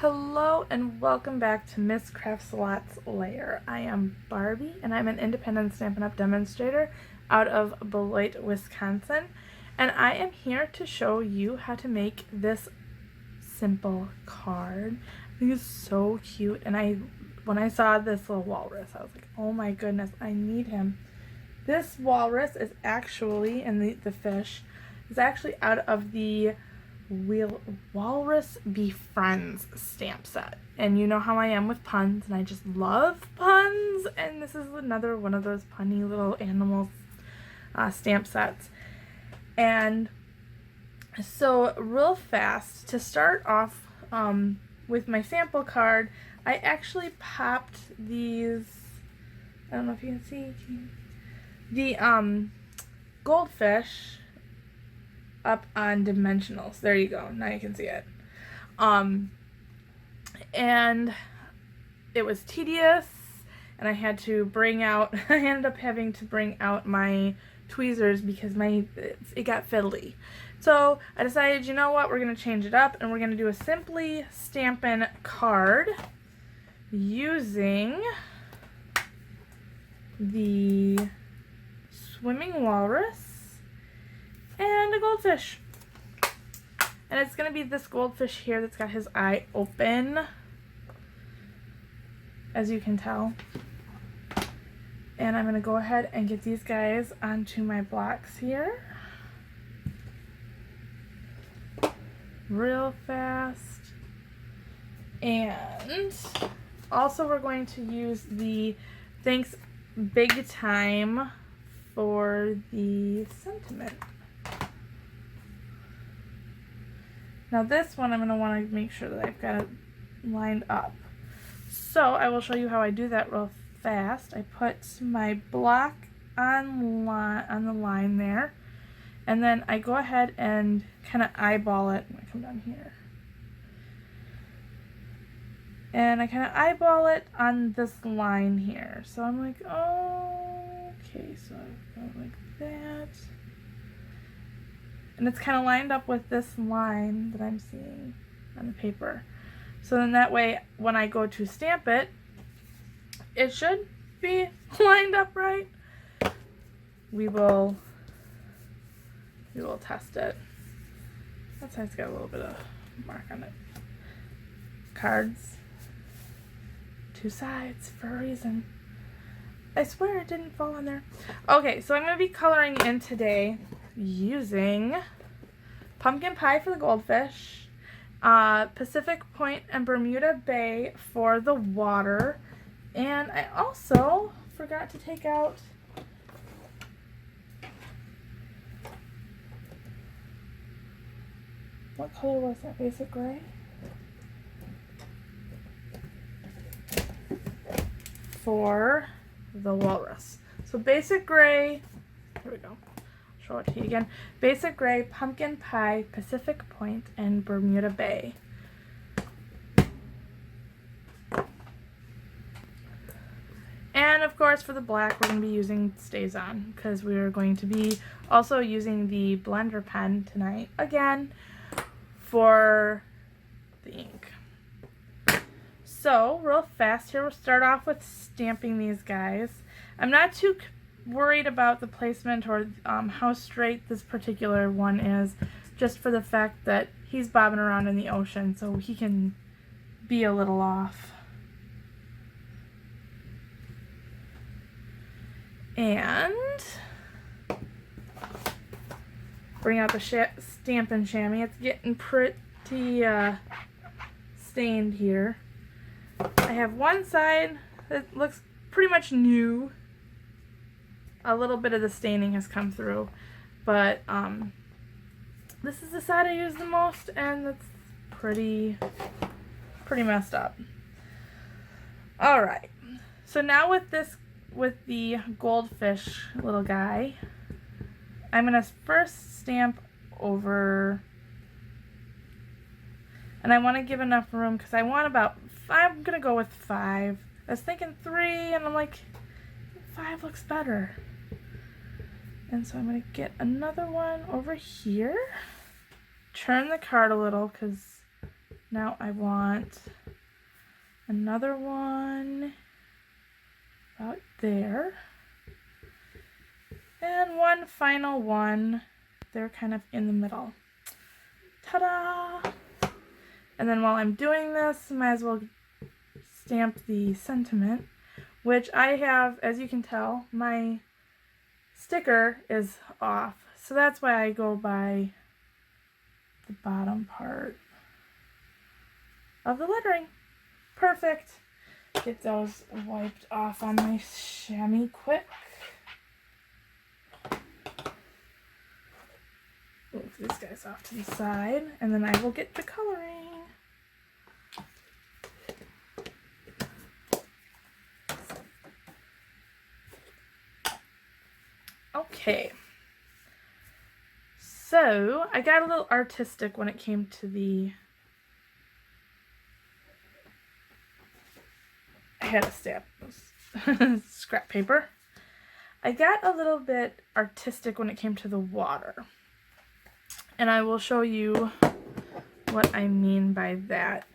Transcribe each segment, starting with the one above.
Hello and welcome back to Miss Crafts-A-Lot's Lair. I am Barbie and I'm an independent Stampin' Up! Demonstrator out of Beloit, Wisconsin. And I am here to show you how to make this simple card. I think it's so cute, and when I saw this little walrus, I was like, oh my goodness, I need him. This walrus is actually, and the fish, is actually out of the Walrus Befriends stamp set. And you know how I am with puns, and I just love puns, and this is another one of those punny little animal stamp sets. And so real fast, to start off with my sample card, I actually popped these, I don't know if you can see, the goldfish up on dimensionals. There you go. Now you can see it. And it was tedious, and I had to bring out, I ended up having to bring out my tweezers because it got fiddly. So I decided, you know what, we're going to change it up, and we're going to do a simply Stampin' card using the swimming walrus and a goldfish. And it's going to be this goldfish here that's got his eye open, as you can tell. And I'm going to go ahead and get these guys onto my blocks here real fast. And also we're going to use the Thanks Big Time for the sentiment. Now this one I'm going to want to make sure that I've got it lined up. So I will show you how I do that real fast. I put my block on the line there, and then I go ahead and kind of eyeball it. I'm going to come down here. And I kind of eyeball it on this line here. So I'm like, oh, okay, so I go like that. And it's kind of lined up with this line that I'm seeing on the paper. So then that way, when I go to stamp it, it should be lined up right. We will test it. That side's got a little bit of mark on it. Cards. Two sides for a reason. I swear it didn't fall on there. Okay, so I'm going to be coloring in today using Pumpkin Pie for the goldfish, Pacific Point and Bermuda Bay for the water, and I also forgot to take out what color was that? Basic gray? For the walrus. So basic gray, here we go. Show it to you again. Basic gray, Pumpkin Pie, Pacific Point, and Bermuda Bay. And of course for the black we're going to be using Stays On, because we are going to be also using the blender pen tonight again for the ink. So real fast here, we'll start off with stamping these guys. I'm not too worried about the placement or how straight this particular one is, just for the fact that he's bobbing around in the ocean, so he can be a little off. And bring out the Stampin' Chamois. It's getting pretty stained here. I have one side that looks pretty much new. A little bit of the staining has come through, but this is the side I use the most, and it's pretty messed up. Alright, so now with the goldfish little guy, I'm going to first stamp over, and I want to give enough room because I want I'm going to go with 5. I was thinking 3, and I'm like, 5 looks better. And so I'm going to get another one over here. Turn the card a little because Now I want another one about there. And one final one. They're kind of in the middle. Ta-da! And then while I'm doing this, might as well stamp the sentiment, which I have, as you can tell, my sticker is off. So that's why I go by the bottom part of the lettering. Perfect. Get those wiped off on my chamois quick. Move these guys off to the side, and then I will get to coloring. Okay. So, I got a little artistic when it came to the... I had a stamp scrap paper. I got a little bit artistic when it came to the water. And I will show you what I mean by that.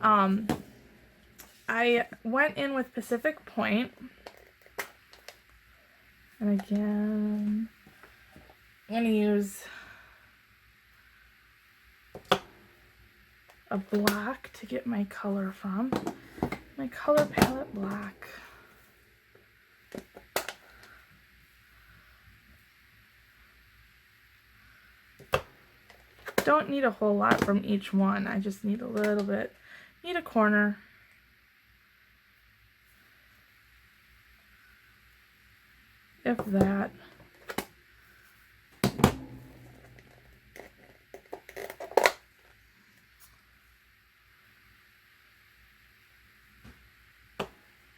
I went in with Pacific Point. And again, I'm going to use a black to get my color from. My color palette black. Don't need a whole lot from each one. I just need a little bit. Need a corner. If that.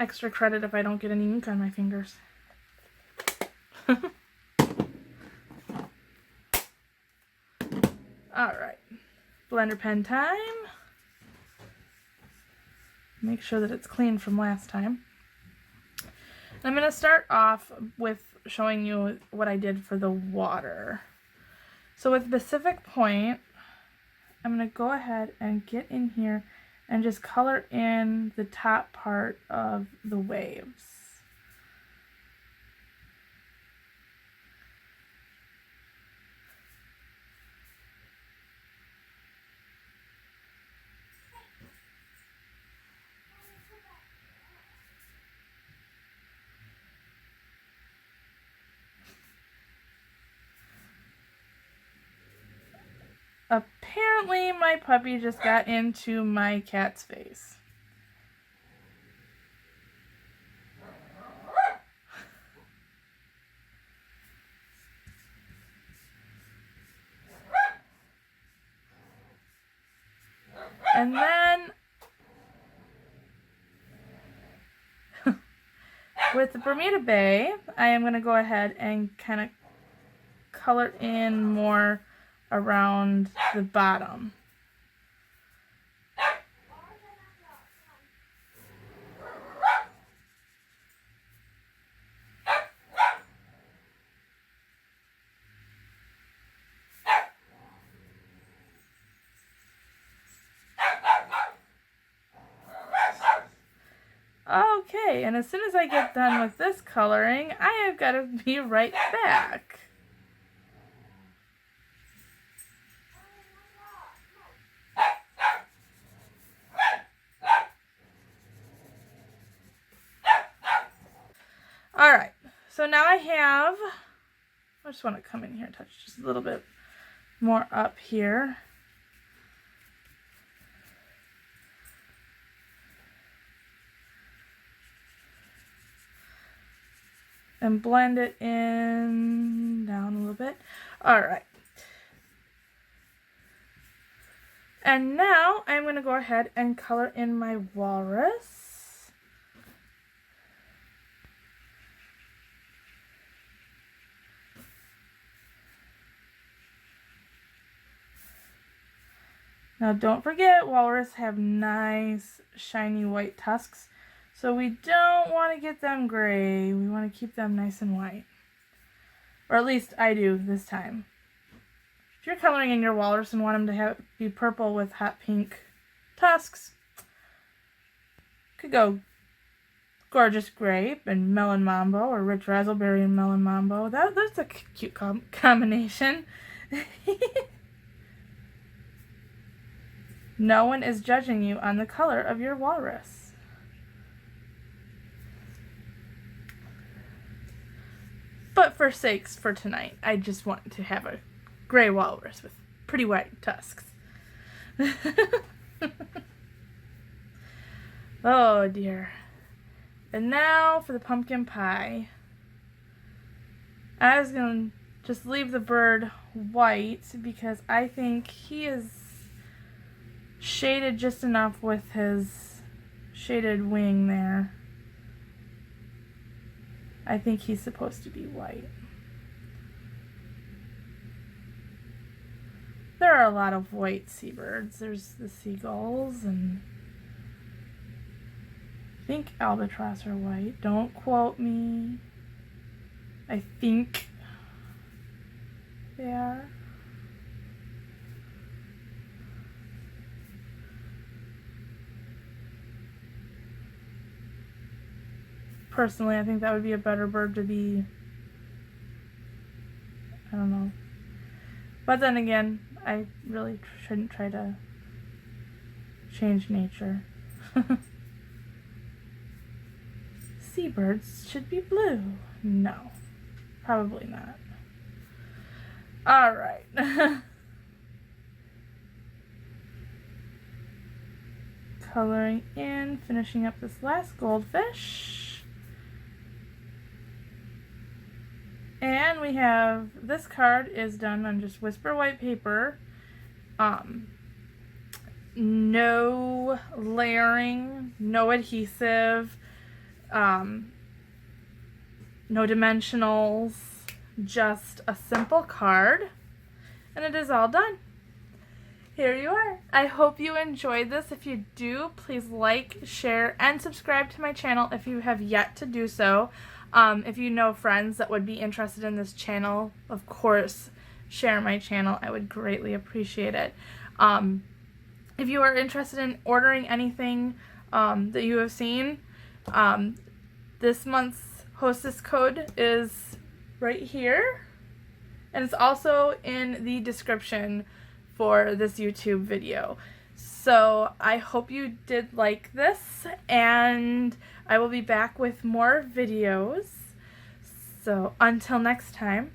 Extra credit if I don't get any ink on my fingers. Alright, blender pen time. Make sure that it's clean from last time. I'm going to start off with showing you what I did for the water. So with Pacific Point, I'm going to go ahead and get in here and just color in the top part of the waves. Apparently my puppy just got into my cat's face. And then with the Bermuda Bay, I am going to go ahead and kind of color in more around the bottom. Okay, and as soon as I get done with this coloring, I have got to be right back. Alright, so now I just want to come in here and touch just a little bit more up here. And blend it in down a little bit. Alright. And now I'm going to go ahead and color in my walrus. Now don't forget, walrus have nice shiny white tusks. So we don't want to get them gray. We want to keep them nice and white. Or at least I do this time. If you're coloring in your walrus and want them to be purple with hot pink tusks. Could go gorgeous grape and melon mambo, or rich raspberry and melon mambo. That's a cute combination. No one is judging you on the color of your walrus. But for sakes for tonight, I just want to have a gray walrus with pretty white tusks. Oh dear. And now for the pumpkin pie. I was going to just leave the bird white because I think he is shaded just enough with his shaded wing there. I think he's supposed to be white. There are a lot of white seabirds. There's the seagulls, and I think albatross are white. Don't quote me. I think they are. Personally, I think that would be a better bird to be. I don't know. But then again, I really shouldn't try to change nature. Seabirds should be blue. No, probably not. All right. Coloring in, finishing up this last goldfish. And we have, this card is done on just Whisper white paper. No layering, no adhesive, no dimensionals, just a simple card, and it is all done. Here you are. I hope you enjoyed this. If you do, please like, share, and subscribe to my channel if you have yet to do so. If you know friends that would be interested in this channel, of course, share my channel. I would greatly appreciate it. If you are interested in ordering anything that you have seen, this month's hostess code is right here, and it's also in the description for this YouTube video. So I hope you did like this, and I will be back with more videos. So until next time,